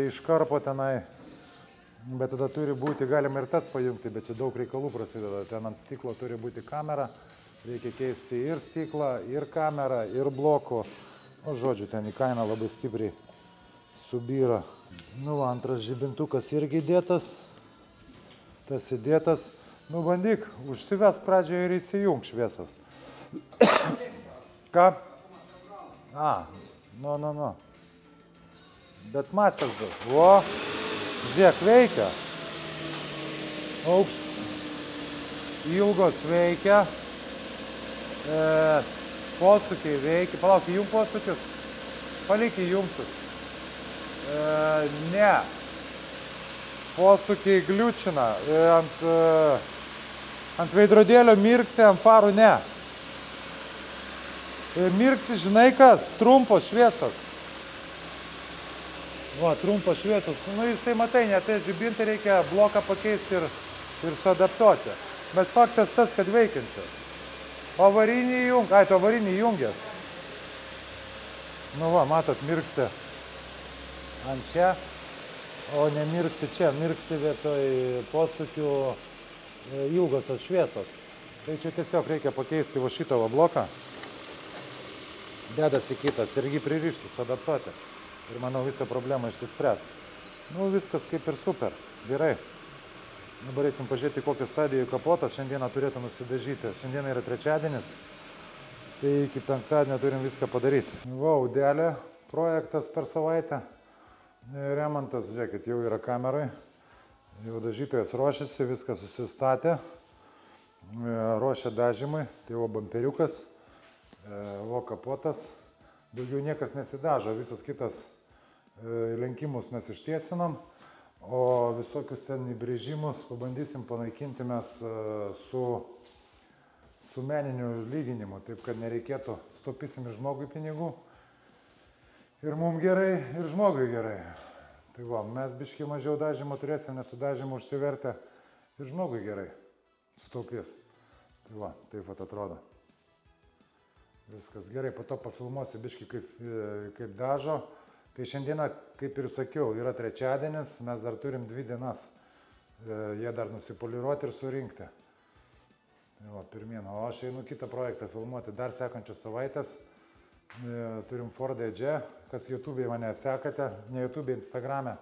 iškarpo tenai. Bet tada turi būti, galima ir tas pajungti, bet čia daug reikalų prasideda. Ten ant stiklo turi būti kamera, reikia keisti ir stiklą, ir kamerą, ir blokų. O žodžiu, ten į kainą labai stipriai subyra. Nu, antras žibintukas irgi įdėtas. Tas įdėtas. Nu, bandyk, užsives pradžioje ir įsijung šviesas. Ką? Nu. Bet masės daug. O, žiūrėk, veikia. Ilgos veikia. Posūkiai veikia. Palauk, įjung posūkius. Palik įjungtus. Ne. Posūkiai gliučina. Ant veidrodėlio mirksi, ant farų ne. Mirksi, žinai kas? Trumpos šviesos. Va, trumpas šviesos. Nu, jisai matai, net tai žibintai reikia bloką pakeisti ir suadaptuoti. Bet faktas tas, kad veikiančias. O avarinį jungęs. Nu va, matot, mirksi ant čia, o nemirksi čia, mirksi vietoj posūkių ilgosios šviesos. Tai čia tiesiog reikia pakeisti va šitą bloką. Dedasi kitas ir jį pririšti, suadaptuoti. Ir manau, visą problemą išsispręs. Nu, viskas kaip ir super. Gerai. Dabar eisim pažiūrėti, kokią stadiją kapotas. Šiandieną turėtų nusidažyti. Šiandieną yra trečiadienis. Tai iki penktadienio turim viską padaryti. Va, Udelė projektas per savaitę. Remontas, žiūrėkit, jau yra kamerai. Jau dažytojas ruošiasi, viską susistatė. Ruošia dažymui. Tai va bamperiukas. Va kapotas. Daugiau niekas nesidažo. Visas kitas lenkimus mes ištiesinam, o visokius ten įbrėžimus pabandysim panaikinti mes su meniniu lyginimu, taip kad nereikėtų, sutaupysim ir žmogui pinigų. Ir mums gerai, ir žmogui gerai. Tai va, mes biškį mažiau dažymo turėsim, nes su dažymu užsivertę ir žmogui gerai sutaupys. Tai va, taip vat atrodo. Viskas gerai, po to pafilmuosiu biškį kaip dažo. Tai šiandieną, kaip ir sakiau, yra trečiadienis, mes dar turim 2 dienas. Jie dar nusipoliruoti ir surinkti. Tai va, pirmyn. O aš einu kitą projektą filmuoti dar sekančios savaitės. Turim Ford Edge, kas YouTube'e mane sekate, ne YouTube'e, Instagram'e.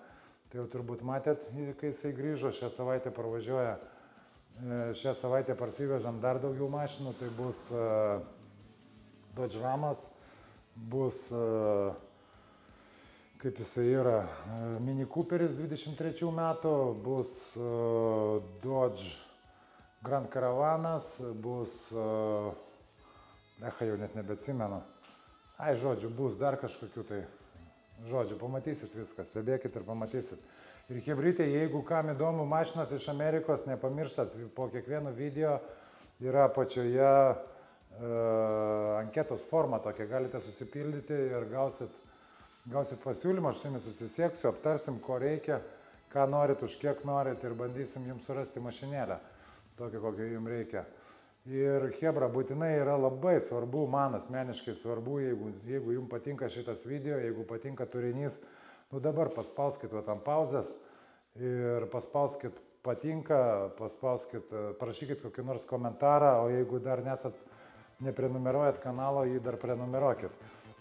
Tai jau turbūt matėt, kai jisai grįžo, šią savaitę parvažiuoja. Šią savaitę parsivežam dar daugiau mašinų, tai bus Dodge Ramas, bus, kaip jisai yra, Mini Cooperis 23 metų, bus Dodge Grand Caravanas, bus, jau net nebeatsimenu. Žodžiu, bus dar kažkokių tai, žodžiu, pamatysit viską, stebėkit ir pamatysit. Ir hebrytė, jeigu kam įdomu mašinas iš Amerikos, nepamirštat, po kiekvieno video yra apačioje anketos forma tokia, galite susipildyti ir gausit pasiūlymą, aš su jumis susisieksiu, aptarsim, ko reikia, ką norit, už kiek norit ir bandysim jums surasti mašinėlę, tokią, kokią jums reikia. Ir hebra, būtinai yra labai svarbu, man asmeniškai svarbu, jeigu jums patinka šitas video, jeigu patinka turinys, nu dabar paspauskit ant pauzės ir paspauskit patinka, parašykit kokį nors komentarą, o jeigu dar neprenumeruojat kanalo, jį dar prenumeruokit.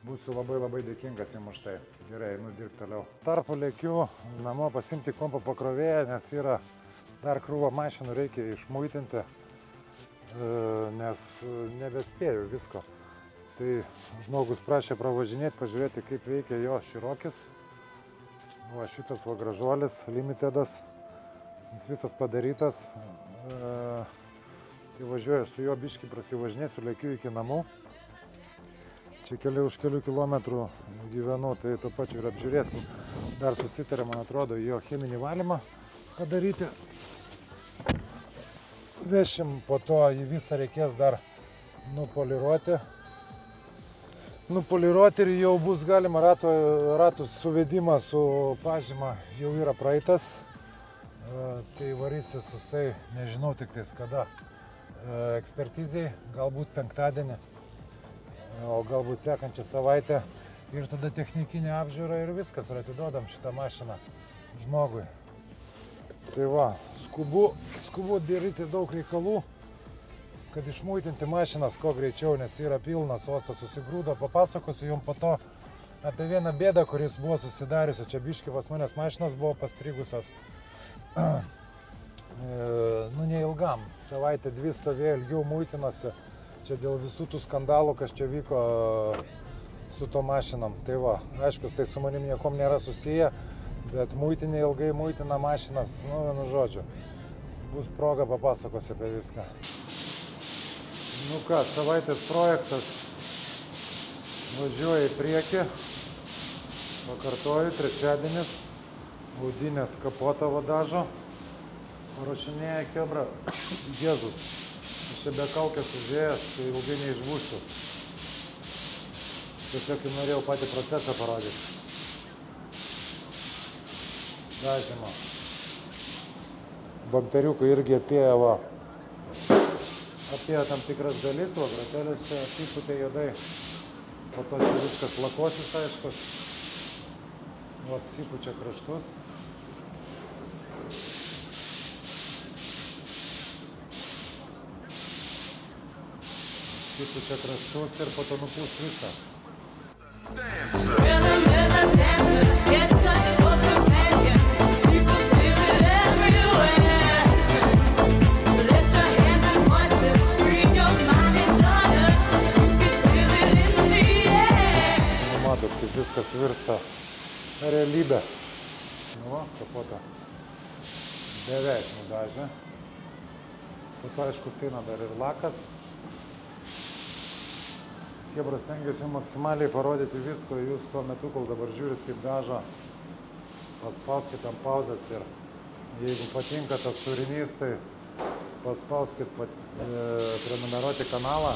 Būsiu labai dėkingas jums už tai. Gerai, einu dirbti toliau. Tarpu lėkiu namo pasimti kompo pakrovėją, nes yra dar krūva mašinų, reikia išmuitinti, nes nebespėjau visko. Tai žmogus prašė pravažinėti, pažiūrėti, kaip veikia jo širokis. Va, šitas va gražuolis, limitedas, jis visas padarytas. Tai važiuoju su juo biškį prasivažinėsiu, lėkiu iki namų. Čia už kelių kilometrų gyvenu, tai to pačiu ir apžiūrėsim. Dar susitarė, man atrodo, jo cheminį valymą padaryti. Vešim, po to jį visą reikės dar nupoliruoti. Nupoliruoti ir jau bus galima ratų suvedimą su pažyma jau yra praeitas. Tai varysis jisai, nežinau tik tais kada, ekspertizai, galbūt penktadienį, o galbūt sekančią savaitę ir tada technikinė apžiūra ir viskas, ir atiduodam šitą mašiną žmogui. Tai va, skubu daryti daug reikalų, kad išmuitinti mašinas kuo greičiau, nes yra pilnas, uostas susigrūdo. Papasakosiu jums po to apie vieną bėdą, kuris buvo susidariusi. Čia biškį pas manęs mašinos buvo pastrigusios. Nu, neilgam, savaitę 2 stovėjo, ilgiau muitinosi, čia dėl visų tų skandalų, kas čia vyko su to mašinom. Tai va, aiškus, tai su manim niekom nėra susiję, bet muitinė ilgai muitina mašinas, nu, vienu žodžiu. Bus proga, papasakosiu apie viską. Nu ką, savaitės projektas važiuoja į priekį, pakartoju, trečiadienis, audinės kapotą vadažo. Paruošinėja kebra, Jėzus, aš čia be kaukės užėjęs, tai ilgai neišbūsiu. Tiesiog norėjau patį procesą parodyti. dažymo. Bamperiukai irgi atėjo tam tikras dalis, o gratelės čia apsiputė juodai. Po to čia viskas lakosis, aiškus. O apsipučia kraštus. Apsipučia kraštus ir po to nupūs visą. Matot, kaip viskas virsta realybė. Nu, kapotą beveik nudažė. Po to, aišku, eina dar ir lakas. Chebra stengiasi maksimaliai parodyti visko. Jūs tuo metu, kol dabar žiūrit, kaip dažo, paspauskit ant pauzės ir jeigu patinka tas turinys, tai paspauskit prenumeruoti kanalą.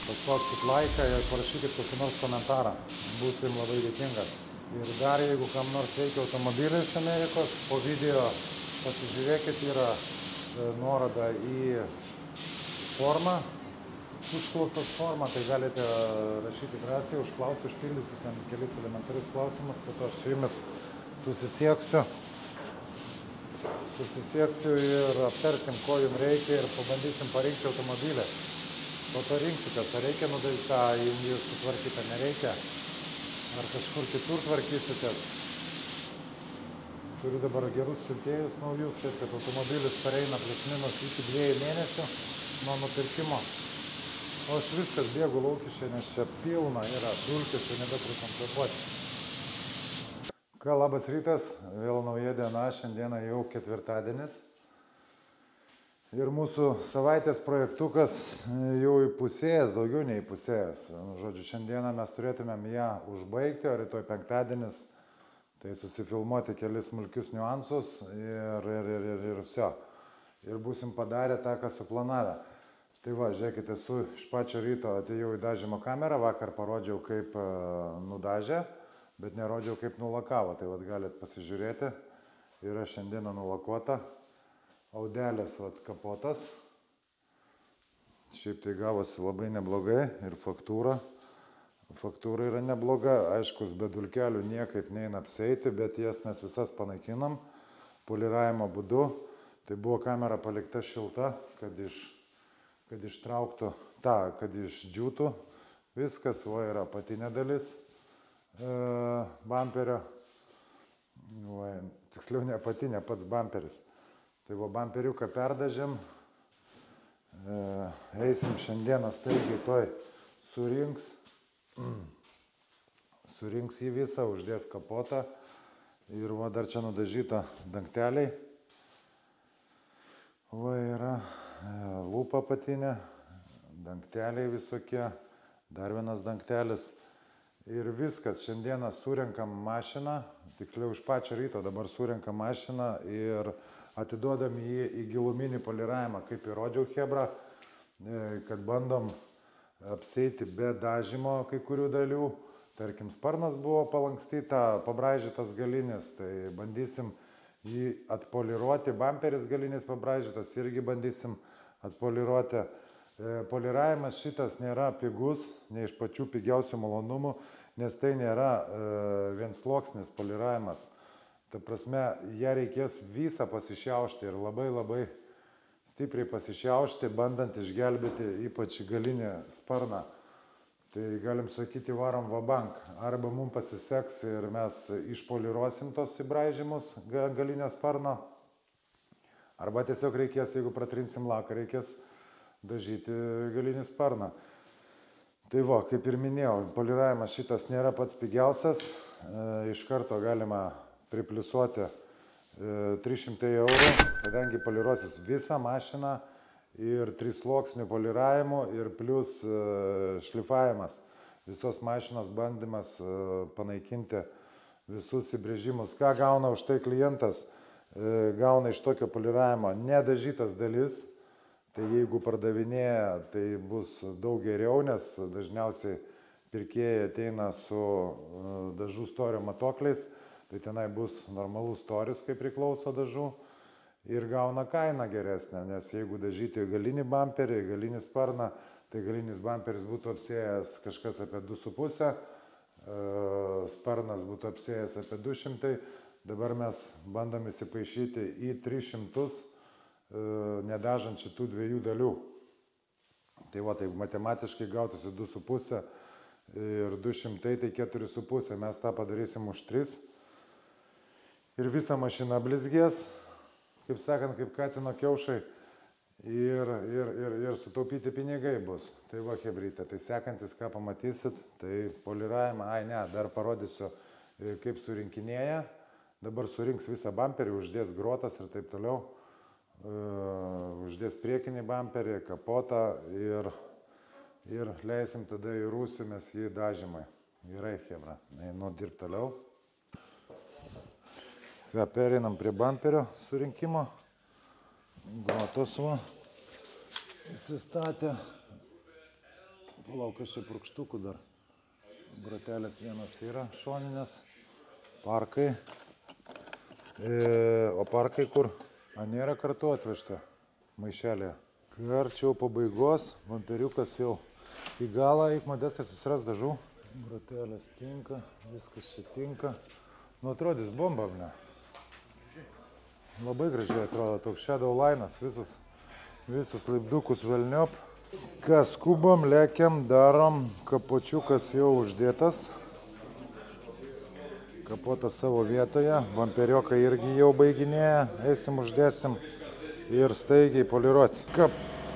Paspauskit laiką ir parašykit kokį nors komentarą. Būsim labai dėkingas. Ir dar jeigu kam nors reikia automobilį iš Amerikos, po video pasižiūrėkit, yra nuoroda į formą, užklausos formą, tai galite rašyti drąsiai, užklausti, užpildysit ten kelis elementarius klausimus, po to aš su jumis susisieksiu ir aptarsim, ko jums reikia ir pabandysim parinkti automobilį. Po to rinksitės, ar reikia nudaryti, jums sutvarkyti, ar nereikia, ar kažkur kitur tvarkysitės. Turiu dabar gerus siuntėjus naujus, taip kad automobilis pareina plius minus iki 2 mėnesių nuo nupirkimo. O aš viskas bėgu laukiškai, nes čia pilna yra dulkės ir nebetrukom kvėpuoti. Ką, labas rytas, vėl nauja diena, šiandieną jau ketvirtadienis. Ir mūsų savaitės projektukas jau įpusėjęs, daugiau nei įpusėjęs. Žodžiu, šiandieną mes turėtumėm ją užbaigti, o rytoj penktadienis, tai susifilmuoti kelis smulkius niuansus ir viso. Ir būsim padarę tą, ką suplanavę. Tai va, žiūrėkite, esu iš pačio ryto atėjau į dažymo kamerą, vakar parodžiau, kaip nudažė, bet nerodžiau, kaip nulakavo. Tai va, galit pasižiūrėti. Yra šiandieną nulakuota. Audelės kapotas. Šiaip tai gavosi labai neblogai ir faktūra. Faktūra yra nebloga, aiškus, be dulkelių niekaip neina apsieiti, bet jas mes visas panaikinam poliravimo būdu. Tai buvo kamera palikta šilta, kad ištrauktų kad išdžiūtų viskas. Va yra apatinė dalis bamperio. Va, tiksliau ne apatinė, pats bamperis. Tai va, bamperiuką perdažėm, eisim šiandieną staigiai toj surinks jį visą, uždės kapotą ir va, dar čia nudažyta dangteliai. Va, yra lūpa apatinė, dangteliai visokie, dar vienas dangtelis ir viskas. Šiandieną surenkam mašiną, tiksliau iš pačio ryto dabar surenkam mašiną ir atiduodam jį į giluminį poliravimą, kaip ir rodžiau Chebra, kad bandom apsieiti be dažymo kai kurių dalių. Tarkim, sparnas buvo palankstyta, pabraižytas galinis, tai bandysim jį atpoliruoti. Bamperis galinis pabraižytas, irgi bandysim atpoliruoti. Poliravimas šitas nėra pigus, ne iš pačių pigiausių malonumų, nes tai nėra viensluoksnis poliravimas. Ta prasme, ją reikės visą pasišiaušti ir labai stipriai pasišiaušti, bandant išgelbėti ypač galinį sparną. Tai galim sakyti, varom vabank. Arba mums pasiseks ir mes išpoliruosim tos įbraižymus galinio sparno, arba tiesiog reikės, jeigu pratrinsim laką, reikės dažyti galinį sparną. Tai va, kaip ir minėjau, poliravimas šitas nėra pats pigiausias. Iš karto galima pripliusuoti 300 eurų, kadangi poliruosis visą mašiną ir 3 sluoksnių poliravimų ir plus šlifavimas. Visos mašinos bandymas panaikinti visus įbrėžimus. Ką gauna už tai klientas? Gauna iš tokio poliravimo nedažytas dalis. Tai jeigu pardavinėja, tai bus daug geriau, nes dažniausiai pirkėjai ateina su dažų storio matuokliais. tai tenai bus normalus storis, kaip priklauso dažų, ir gauna kainą geresnę, nes jeigu dažyti galinį bamperį, galinį sparną, tai galinis bamperis būtų apsėjęs kažkas apie 2,5, sparnas būtų apsėjęs apie 200, dabar mes bandom įsipaišyti į 300, nedažant šitų dviejų dalių. Tai va, tai matematiškai gautųsi 2,5 ir 200, tai 4,5, mes tą padarysim už 3. Ir visa mašina blizgės, kaip sakant, kaip katino kiaušai, ir sutaupyti pinigai bus. Tai va, hebrytė, tai sekantis, ką pamatysit, tai poliravimą, dar parodysiu, kaip surinkinėja. Dabar surinks visą bamperį, uždės grotas ir taip toliau. Uždės priekinį bamperį, kapotą ir leisim tada į rūsį, mes jį dažymai. Gerai, hebra, einu dirbti toliau. Ką, pereinam prie bamperio surinkimo. Grotos va, įsistatė. Palaukas čia purkštukų dar. Grotelės vienas yra šoninės. Parkai. O parkai kur? Nėra kartu atvežta maišelė. Arčiau pabaigos, vamperiukas jau į galą, eik Modestas susiras dažų. Grotelės tinka, viskas čia tinka. Nu, atrodys bomba, ne? Labai gražiai atrodo, toks shadow linas, visus laipdukus velniop. Kas skubam, lekiam, darom, kapočiukas jau uždėtas. Kapotas savo vietoje, vamperiuką irgi jau baiginėja, eisim uždėsim ir staigiai poliruoti.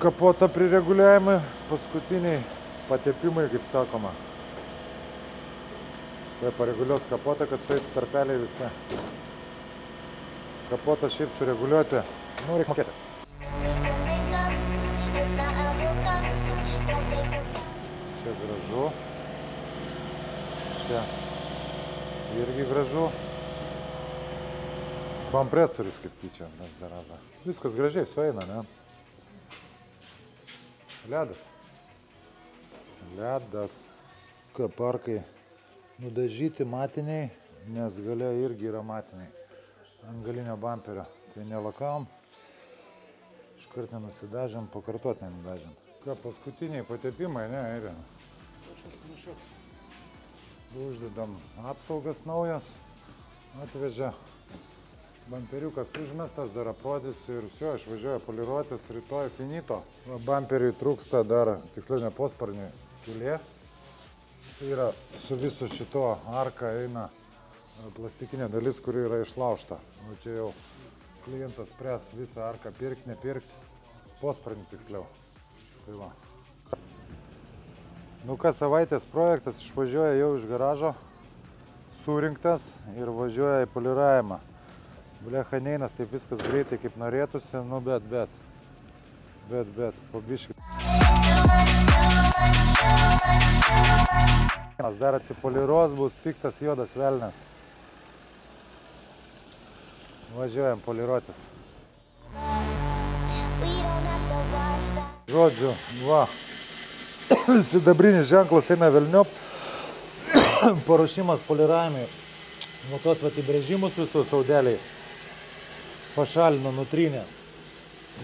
Kapotą prireguliavimai, paskutiniai patepimai, kaip sakoma. Tai pareguliuos kapotą, kad sueitų tarpeliai visi. Kapotą šiaip sureguliuoti, nu, reikia mokėti. Čia gražu. Čia irgi gražu. Kompresorius kaip tyčia, bet zaraza. Viskas gražiai sueina, ne? Ledas. Ledas. Parkai nudažyti matiniai, nes galia irgi yra matiniai. Ant galinio bamperio. Tai nelakavom. Iškart nenusidažėm, pakartot nenudažėm. Ką, paskutiniai patepimai, ne, Irina? Uždedam apsaugas naujas, atvežė, bamperiukas užmestas, dar aprodysiu ir viso, išvažiuoja poliruotis, rytoj finito. Bamperiui trūksta dar, tiksliau ne posparniui, skylė. Tai yra su visu šito arka eina plastikinė dalis, kuri yra išlaužta. O čia jau klientas spręs visą arką pirkti, nepirkti, posparnį tiksliau. Tai va. Nu, kas savaitės projektas išvažiuoja jau iš garažo, surinktas ir važiuoja į poliravimą. Blecha neinas taip viskas greitai kaip norėtųsi, nu bet, po biškį. Dar atsipoliruos, bus piktas juodas velnes. Važiuojam poliruotis. Žodžiu, va. Sidabrinis ženklas eina velniop, paruošimas poliravimui, nuo tos įbrėžimus visus saudeliai pašalino, nutrynė,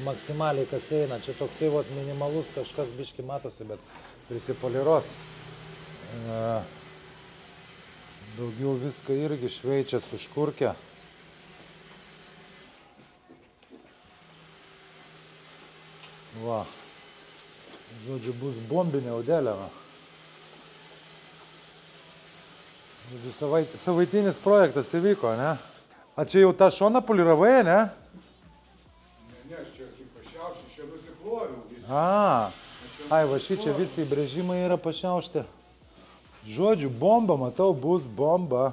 maksimaliai kas eina, čia toksai minimalus kažkas biški matosi, bet prisipoliruos, daugiau viską irgi šveičia suškurkia. Va. Žodžiu, bus bombinė audelė. Žodžiu, savaitinis projektas įvyko, ne? A čia jau tą šoną poliravai, ne? Ne, aš čia kaip pašiaušį, čia nusikloviau. Ai, va šičia visi įbrėžimai yra pašiaušti. Žodžiu, bomba, matau, bus bomba.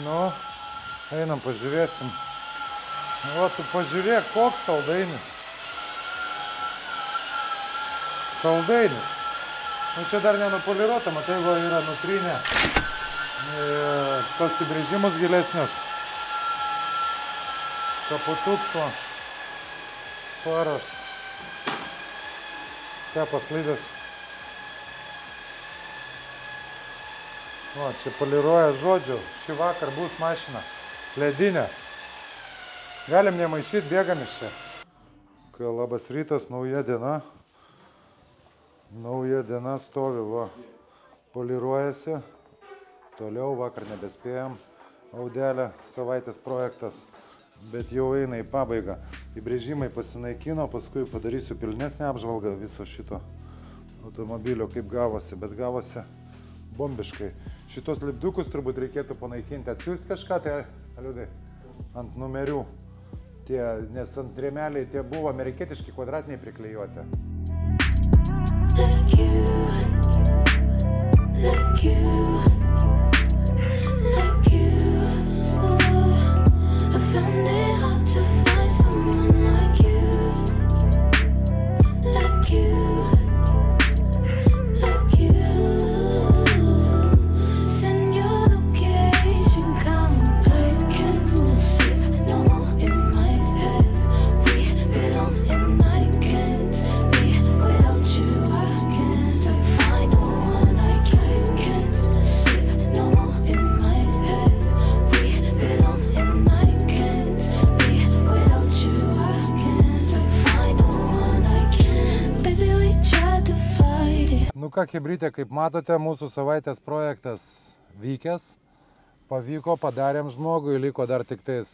Nu, einam, pažiūrėsim. O, tu pažiūrėk, koks saldainis. Saldainis. Nu, čia dar nenupoliruota, matai, va yra nutrynę tos įbrėžimus gilesnius. Kapotukso paruoštas. Tepas laidas. O, čia poliruoja žodžiu. Šį vakar bus mašina. ledinę. Galim nemaišyti, bėgam iš čia. Labas rytas, nauja diena. Nauja diena stovi, va, poliruojasi. Toliau vakar nebespėjom. Audelė, savaitės projektas, bet jau eina į pabaigą. Įbrėžimai pasinaikino, paskui padarysiu pilnesnę apžvalgą viso šito automobilio, kaip gavosi, bet gavosi bombiškai. Šitos lipdukus turbūt reikėtų panaikinti, atsiųsti kažką, tai, Liudai, ant numerių. Nes ant rėmeliai tie buvo amerikietiški kvadratiniai priklijuoti. Nu ką, chebrytė, kaip matote, mūsų savaitės projektas vykęs. Pavyko, padarėm žmogui, liko dar tik tais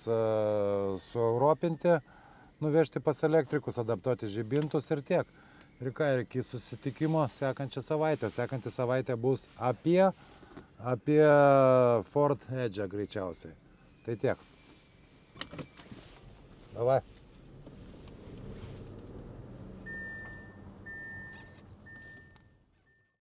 sueuropinti, nuvežti pas elektrikus, adaptuoti žibintus ir tiek. Ir ką, iki susitikimo sekančią savaitę. Sekanti savaitė bus apie Ford Edge greičiausiai. Tai tiek. Davai.